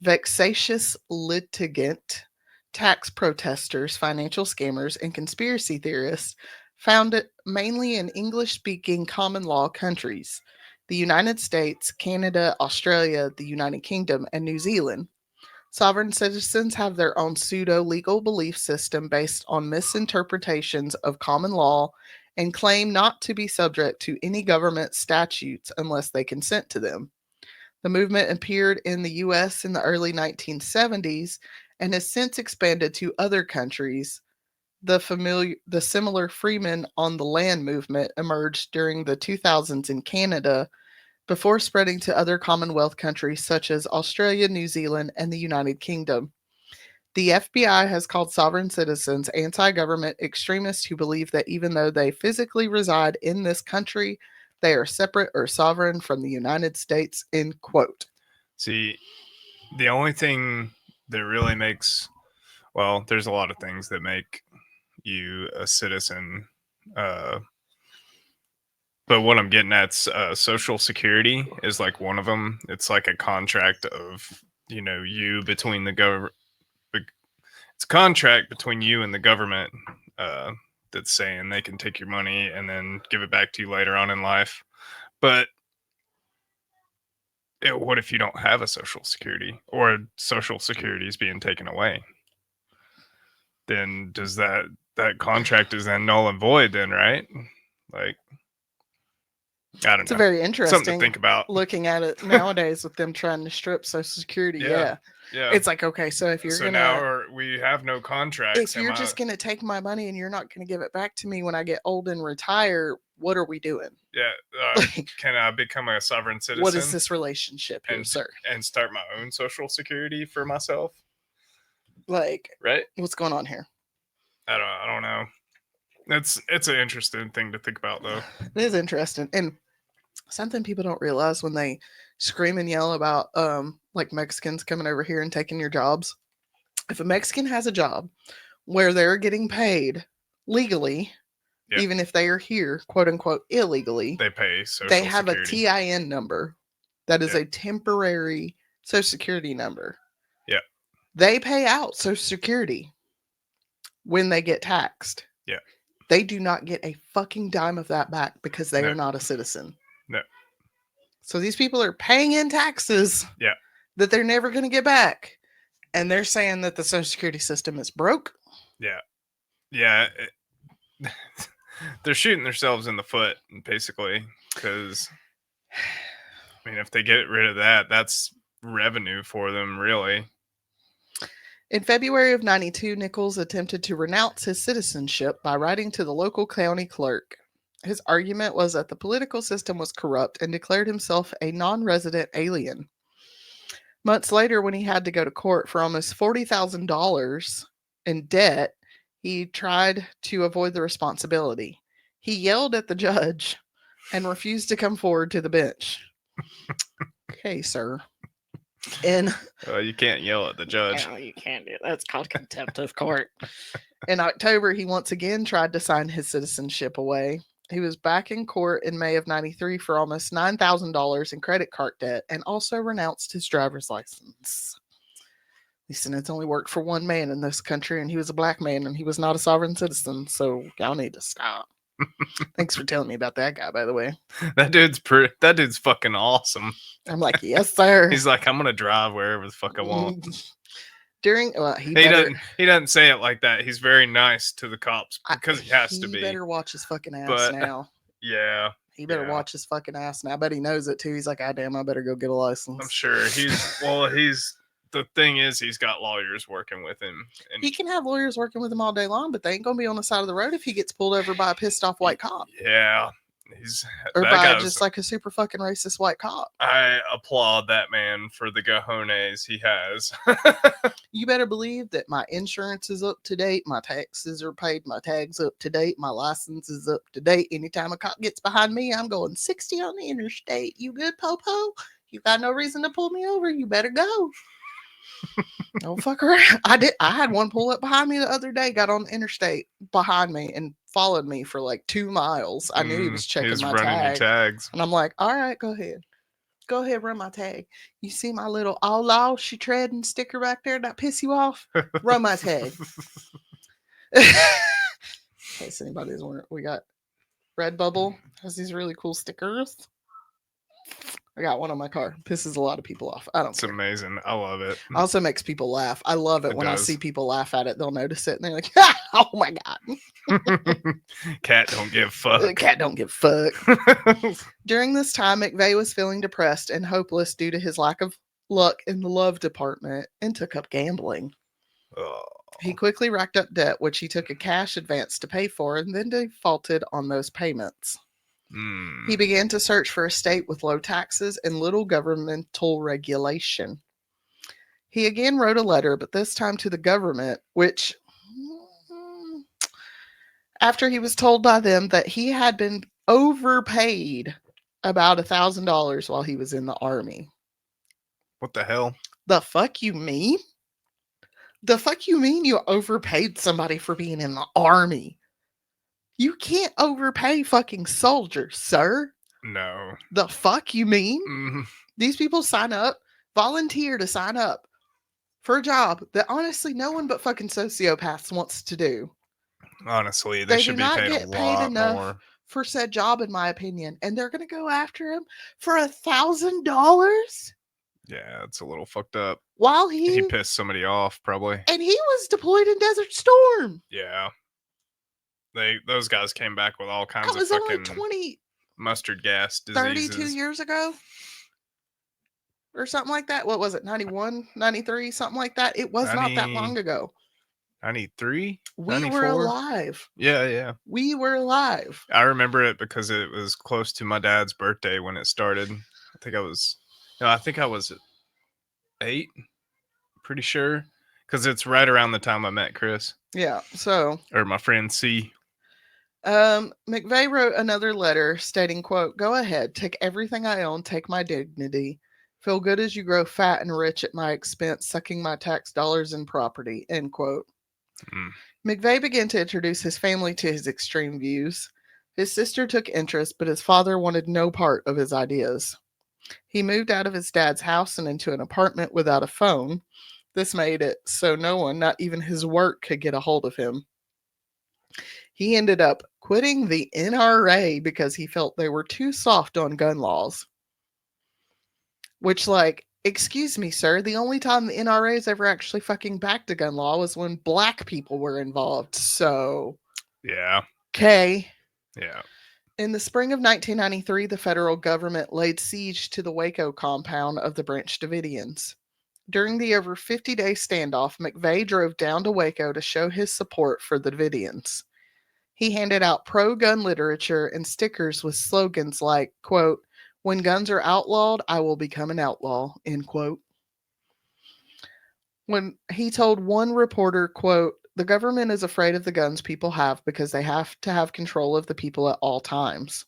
Speaker 1: vexatious litigant, tax protesters, financial scammers, and conspiracy theorists founded mainly in English-speaking common law countries, the United States, Canada, Australia, the United Kingdom, and New Zealand. Sovereign citizens have their own pseudo-legal belief system based on misinterpretations of common law and claim not to be subject to any government statutes unless they consent to them. The movement appeared in the U.S. in the early 1970s and has since expanded to other countries. The similar Freeman on the Land movement emerged during the 2000s in Canada before spreading to other Commonwealth countries such as Australia, New Zealand, and the United Kingdom. The FBI has called sovereign citizens anti-government extremists who believe that even though they physically reside in this country, they are separate or sovereign from the United States," end quote.
Speaker 2: See, the only thing that really makes, well, there's a lot of things that make you a citizen, but what I'm getting at's Social Security is like one of them. It's like a contract of, you between the government. It's a contract between you and the government that's saying they can take your money and then give it back to you later on in life. But what if you don't have a Social Security, or Social Security is being taken away? Then does that contract is then null and void then, right? Like, I don't
Speaker 1: It's
Speaker 2: know.
Speaker 1: very
Speaker 2: Something
Speaker 1: interesting
Speaker 2: to think about.
Speaker 1: looking at it nowadays with them trying to strip Social Security. Yeah.
Speaker 2: Yeah.
Speaker 1: It's like, okay, so if you're
Speaker 2: So
Speaker 1: gonna
Speaker 2: now we have no contracts.
Speaker 1: if you're just gonna take my money and you're not gonna give it back to me when I get old and retire, what are we doing?
Speaker 2: Yeah.
Speaker 1: Like,
Speaker 2: Can I become a sovereign citizen?
Speaker 1: what is this relationship here,
Speaker 2: and
Speaker 1: sir?
Speaker 2: and start my own social security for myself?
Speaker 1: Like,
Speaker 2: Right?
Speaker 1: what's going on here?
Speaker 2: I don't know. It's an interesting thing to think about, though.
Speaker 1: It is interesting. And something people don't realize when they scream and yell about like Mexicans coming over here and taking your jobs. If a Mexican has a job where they're getting paid legally,
Speaker 2: Yeah.
Speaker 1: even if they are here, quote unquote, illegally,
Speaker 2: They pay social
Speaker 1: they have
Speaker 2: security.
Speaker 1: a TIN number that is
Speaker 2: Yeah.
Speaker 1: a temporary Social Security number.
Speaker 2: Yeah.
Speaker 1: They pay out Social Security when they get taxed.
Speaker 2: Yeah.
Speaker 1: They do not get a fucking dime of that back because they
Speaker 2: No.
Speaker 1: are not a citizen.
Speaker 2: No.
Speaker 1: So these people are paying in taxes
Speaker 2: Yeah.
Speaker 1: that they're never going to get back. And they're saying that the Social Security system is broke.
Speaker 2: Yeah. Yeah. They're shooting themselves in the foot, basically, because, I mean, if they get rid of that, that's revenue for them, really.
Speaker 1: In February of 92, Nichols attempted to renounce his citizenship by writing to the local county clerk. His argument was that the political system was corrupt and declared himself a non-resident alien. Months later, when he had to go to court for almost $40,000 in debt, he tried to avoid the responsibility. He yelled at the judge and refused to come forward to the bench. Okay, sir. And
Speaker 2: You can't yell at the judge.
Speaker 1: no, you can't do it. That's called contempt of court. In October, he once again tried to sign his citizenship away. He was back in court in May of 93 for almost $9,000 in credit card debt and also renounced his driver's license. He said it's only worked for one man in this country, and he was a black man, and he was not a sovereign citizen, so y'all need to stop. Thanks for telling me about that guy, by the way.
Speaker 2: That dude's fucking awesome.
Speaker 1: I'm like, yes, sir.
Speaker 2: He's like, I'm gonna drive wherever the fuck I want.
Speaker 1: He
Speaker 2: doesn't say it like that. He's very nice to the cops because he has to be.
Speaker 1: He better watch his fucking ass
Speaker 2: But
Speaker 1: now.
Speaker 2: yeah,
Speaker 1: he better watch his fucking ass now. I bet he knows it too. He's like, God damn, I better go get a license.
Speaker 2: I'm sure the thing is, he's got lawyers working with him. And
Speaker 1: he can have lawyers working with him all day long, but they ain't gonna be on the side of the road if he gets pulled over by a pissed off white cop.
Speaker 2: Yeah.
Speaker 1: Or by just like a super fucking racist white cop.
Speaker 2: I applaud that man for the cojones he has.
Speaker 1: You better believe that my insurance is up to date, my taxes are paid, my tag's up to date, my license is up to date. Anytime a cop gets behind me, I'm going 60 on the interstate. You good, Popo? You got no reason to pull me over. You better go. Don't fuck around. I had one pull up behind me the other day, got on the interstate behind me and followed me for like 2 miles. I knew he was checking my tag.
Speaker 2: Tags.
Speaker 1: And I'm like, all right, go ahead. Go ahead, run my tag. You see my little all law she treading sticker back there that piss you off? Run my tag. In case anybody's wondering, we got Redbubble has these really cool stickers. I got one on my car. Pisses a lot of people off. I don't care.
Speaker 2: It's amazing. I love it.
Speaker 1: Also makes people laugh. I love it when I see people laugh at it. They'll notice it and they're like, oh my God.
Speaker 2: Cat don't give fuck.
Speaker 1: Cat don't give fuck. During this time, McVeigh was feeling depressed and hopeless due to his lack of luck in the love department and took up gambling.
Speaker 2: Oh.
Speaker 1: He quickly racked up debt, which he took a cash advance to pay for and then defaulted on those payments. He began to search for a state with low taxes and little governmental regulation. He again wrote a letter, but this time to the government, which, after he was told by them that he had been overpaid about $1,000 while he was in the army.
Speaker 2: What the hell?
Speaker 1: The fuck you mean? The fuck you mean you overpaid somebody for being in the army? You can't overpay fucking soldiers, sir.
Speaker 2: No.
Speaker 1: The fuck you mean? These people sign up, volunteer to sign up for a job that honestly no one but fucking sociopaths wants to do.
Speaker 2: Honestly, they should be paid a lot more
Speaker 1: for said job, in my opinion, and they're gonna go after him for $1,000.
Speaker 2: Yeah, it's a little fucked up.
Speaker 1: While
Speaker 2: he pissed somebody off, probably,
Speaker 1: and he was deployed in Desert Storm.
Speaker 2: Yeah. Those guys came back with all kinds of
Speaker 1: fucking... only 20
Speaker 2: mustard gas
Speaker 1: 32
Speaker 2: diseases.
Speaker 1: years ago or something like that. What was it, 91, 93, something like that? It was not that
Speaker 2: 90,
Speaker 1: long ago.
Speaker 2: 93,
Speaker 1: We were
Speaker 2: 94.
Speaker 1: alive.
Speaker 2: Yeah.
Speaker 1: We were alive.
Speaker 2: I remember it because it was close to my dad's birthday when it started. I think I was 8, pretty sure. Because it's right around the time I met Chris.
Speaker 1: Yeah, so
Speaker 2: Or my friend C.
Speaker 1: McVeigh wrote another letter stating, quote, "Go ahead, take everything I own, take my dignity. Feel good as you grow fat and rich at my expense, sucking my tax dollars and property," end quote.
Speaker 2: Mm.
Speaker 1: McVeigh began to introduce his family to his extreme views. His sister took interest, but his father wanted no part of his ideas. He moved out of his dad's house and into an apartment without a phone. This made it so no one, not even his work, could get a hold of him. He ended up quitting the NRA because he felt they were too soft on gun laws. Which, like, excuse me, sir, the only time the NRA's ever actually fucking backed a gun law was when black people were involved. So,
Speaker 2: Yeah.
Speaker 1: okay.
Speaker 2: Yeah.
Speaker 1: In the spring of 1993, the federal government laid siege to the Waco compound of the Branch Davidians. During the over 50-day standoff, McVeigh drove down to Waco to show his support for the Davidians. He handed out pro-gun literature and stickers with slogans like, quote, "When guns are outlawed, I will become an outlaw," end quote. When he told one reporter, quote, "The government is afraid of the guns people have because they have to have control of the people at all times.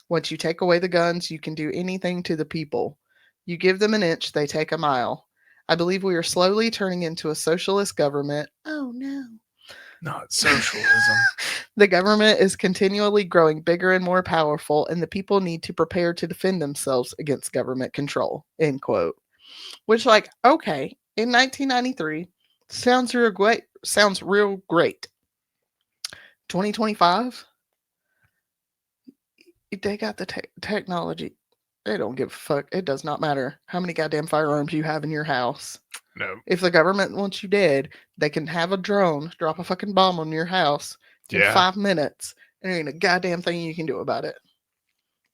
Speaker 1: Once you take away the guns, you can do anything to the people. You give them an inch, they take a mile. I believe we are slowly turning into a socialist government." Oh no.
Speaker 2: Not socialism.
Speaker 1: The government is continually growing bigger and more powerful, and the people need to prepare to defend themselves against government control, end quote. Which, like, okay, in 1993, sounds real great. Sounds real great. 2025, they got the technology. They don't give a fuck. It does not matter how many goddamn firearms you have in your house.
Speaker 2: No.
Speaker 1: If the government wants you dead, they can have a drone drop a fucking bomb on your house in
Speaker 2: Yeah.
Speaker 1: 5 minutes, and there ain't a goddamn thing you can do about it.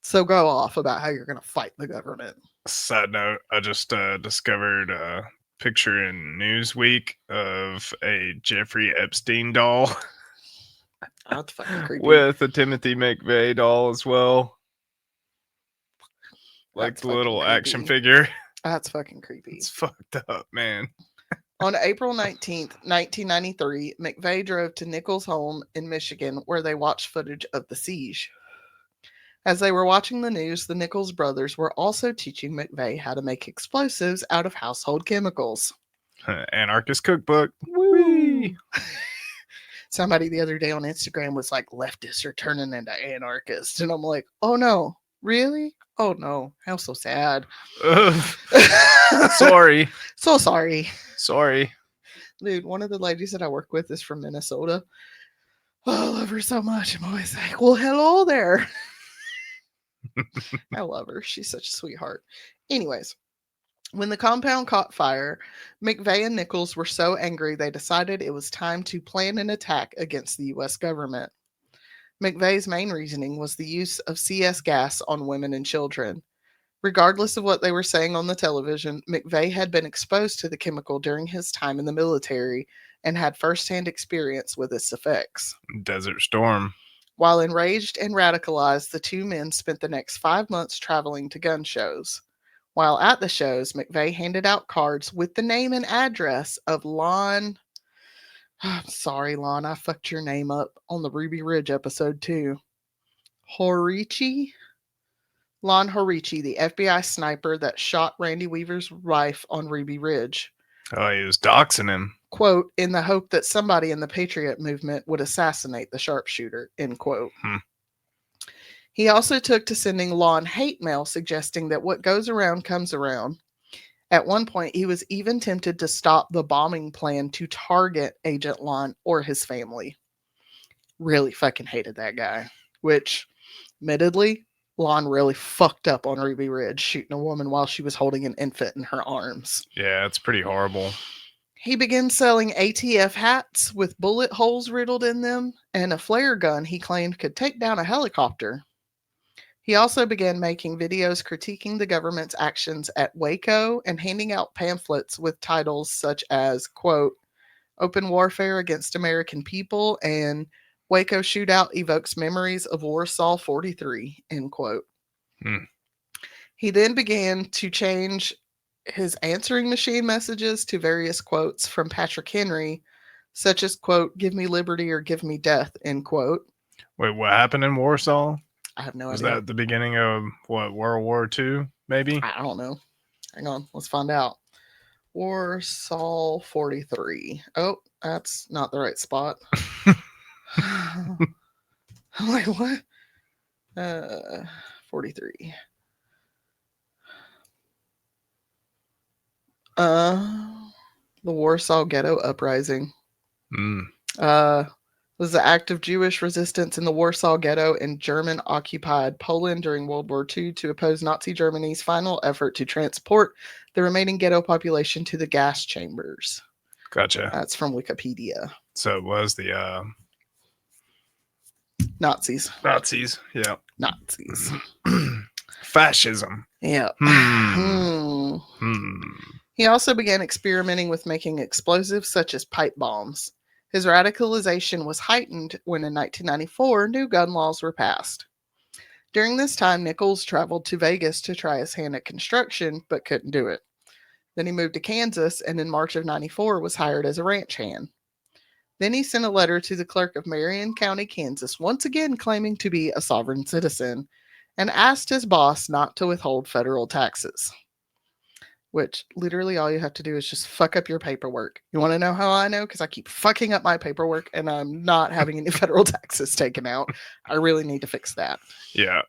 Speaker 1: So go off about how you're going to fight the government.
Speaker 2: Side note, I just discovered a picture in Newsweek of a Jeffrey Epstein doll
Speaker 1: Oh, that's fucking creepy.
Speaker 2: with a Timothy McVeigh doll as well. Like
Speaker 1: That's
Speaker 2: the little
Speaker 1: fucking
Speaker 2: action
Speaker 1: creepy.
Speaker 2: figure.
Speaker 1: That's fucking creepy.
Speaker 2: It's fucked up, man.
Speaker 1: On April 19th, 1993, McVeigh drove to Nichols' home in Michigan where they watched footage of the siege. As they were watching the news, the Nichols brothers were also teaching McVeigh how to make explosives out of household chemicals.
Speaker 2: Anarchist cookbook.
Speaker 1: Woo!
Speaker 2: Whee!
Speaker 1: Somebody the other day on Instagram was like, "Leftists are turning into anarchists." And I'm like, oh no, really? Oh no, how so sad.
Speaker 2: Sorry.
Speaker 1: So sorry.
Speaker 2: Sorry.
Speaker 1: Dude, one of the ladies that I work with is from Minnesota. Oh, I love her so much. I'm always like, well, hello there. I love her. She's such a sweetheart. Anyways, when the compound caught fire, McVeigh and Nichols were so angry they decided it was time to plan an attack against the U.S. government. McVeigh's main reasoning was the use of CS gas on women and children. Regardless of what they were saying on the television, McVeigh had been exposed to the chemical during his time in the military and had firsthand experience with its effects.
Speaker 2: Desert Storm.
Speaker 1: While enraged and radicalized, the two men spent the next 5 months traveling to gun shows. While at the shows, McVeigh handed out cards with the name and address of Lon. I'm sorry, Lon, I fucked your name up on the Ruby Ridge episode too. Horichi? Lon Horichi, the FBI sniper that shot Randy Weaver's wife on Ruby Ridge.
Speaker 2: Oh, he was doxing him.
Speaker 1: Quote, in the hope that somebody in the Patriot movement would assassinate the sharpshooter, end quote. He also took to sending Lon hate mail suggesting that what goes around comes around. At one point, he was even tempted to stop the bombing plan to target Agent Lon or his family. Really fucking hated that guy, which, admittedly, Lon really fucked up on Ruby Ridge, shooting a woman while she was holding an infant in her arms.
Speaker 2: Yeah, it's pretty horrible.
Speaker 1: He began selling ATF hats with bullet holes riddled in them and a flare gun he claimed could take down a helicopter. He also began making videos critiquing the government's actions at Waco and handing out pamphlets with titles such as, quote, Open Warfare Against American People and Waco Shootout Evokes Memories of Warsaw 43, end quote.
Speaker 2: Hmm.
Speaker 1: He then began to change his answering machine messages to various quotes from Patrick Henry, such as, quote, Give me liberty or give me death, end quote.
Speaker 2: Wait, what happened in Warsaw?
Speaker 1: I have no
Speaker 2: Was
Speaker 1: idea.
Speaker 2: that the beginning of what, World War II, maybe?
Speaker 1: I don't know. Hang on, let's find out. Warsaw 43. Oh, that's not the right spot. I'm like, what? 43. Uh, the Warsaw Ghetto Uprising.
Speaker 2: Mm.
Speaker 1: Was the act of Jewish resistance in the Warsaw Ghetto in German-occupied Poland during World War II to oppose Nazi Germany's final effort to transport the remaining ghetto population to the gas chambers.
Speaker 2: Gotcha.
Speaker 1: That's from Wikipedia.
Speaker 2: So it was the
Speaker 1: Nazis.
Speaker 2: Nazis. Yeah.
Speaker 1: Nazis.
Speaker 2: Fascism.
Speaker 1: Yeah.
Speaker 2: Hmm. Hmm.
Speaker 1: He also began experimenting with making explosives such as pipe bombs. His radicalization was heightened when in 1994 new gun laws were passed. During this time, Nichols traveled to Vegas to try his hand at construction, but couldn't do it. Then he moved to Kansas and in March of 94 was hired as a ranch hand. Then he sent a letter to the clerk of Marion County, Kansas, once again claiming to be a sovereign citizen, and asked his boss not to withhold federal taxes. Which literally all you have to do is just fuck up your paperwork. You want to know how I know? Because I keep fucking up my paperwork and I'm not having any federal taxes taken out. I really need to fix that.
Speaker 2: Yeah.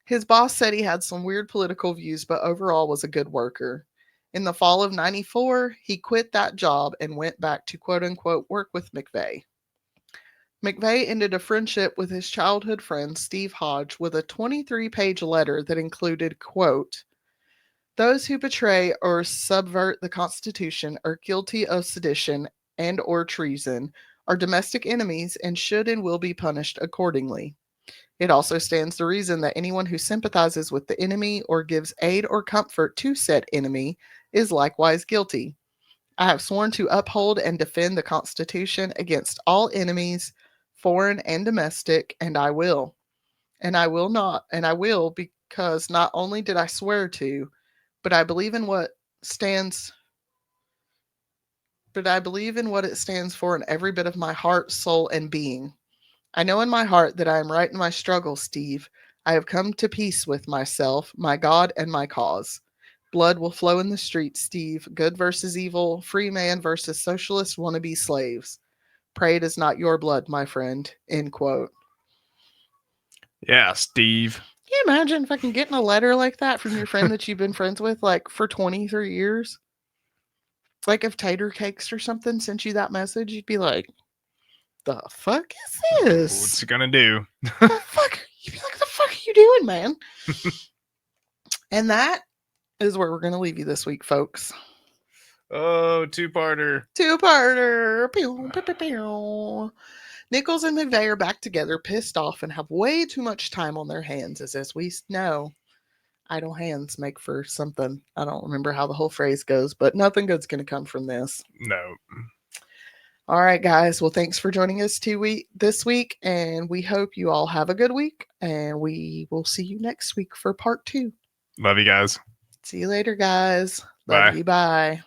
Speaker 1: His boss said he had some weird political views, but overall was a good worker. In the fall of 94, he quit that job and went back to quote unquote work with McVeigh. McVeigh ended a friendship with his childhood friend Steve Hodge with a 23-page letter that included, quote, Those who betray or subvert the Constitution are guilty of sedition and or treason, are domestic enemies, and should and will be punished accordingly. It also stands to reason that anyone who sympathizes with the enemy or gives aid or comfort to said enemy is likewise guilty. I have sworn to uphold and defend the Constitution against all enemies, foreign and domestic, and I will. And I will not, and I will because not only did I swear to, but I believe in what stands but I believe in what it stands for in every bit of my heart, soul, and being. I know in my heart that I am right in my struggle, Steve. I have come to peace with myself, my God, and my cause. Blood will flow in the streets, Steve. Good versus evil, free man versus socialist wannabe slaves. Pray it is not your blood, my friend. End quote.
Speaker 2: Yeah, Steve.
Speaker 1: Can you imagine fucking getting a letter like that from your friend that you've been friends with like for 23 years? Like if Tater Cakes or something sent you that message, you'd be like, the fuck is this?
Speaker 2: What's it gonna do?
Speaker 1: The fuck? You'd be like, the fuck are you doing, man? And that is where we're going to leave you this week, folks.
Speaker 2: Oh, two-parter.
Speaker 1: Two-parter. Pew, pew, pew, pew. Nichols and McVeigh are back together, pissed off, and have way too much time on their hands, as we know, idle hands make for something. I don't remember how the whole phrase goes, but nothing good's going to come from this.
Speaker 2: No.
Speaker 1: All right, guys. Well, thanks for joining us this week, and we hope you all have a good week, and we will see you next week for part 2.
Speaker 2: Love you guys.
Speaker 1: See you later, guys.
Speaker 2: Bye.
Speaker 1: Love you. Bye.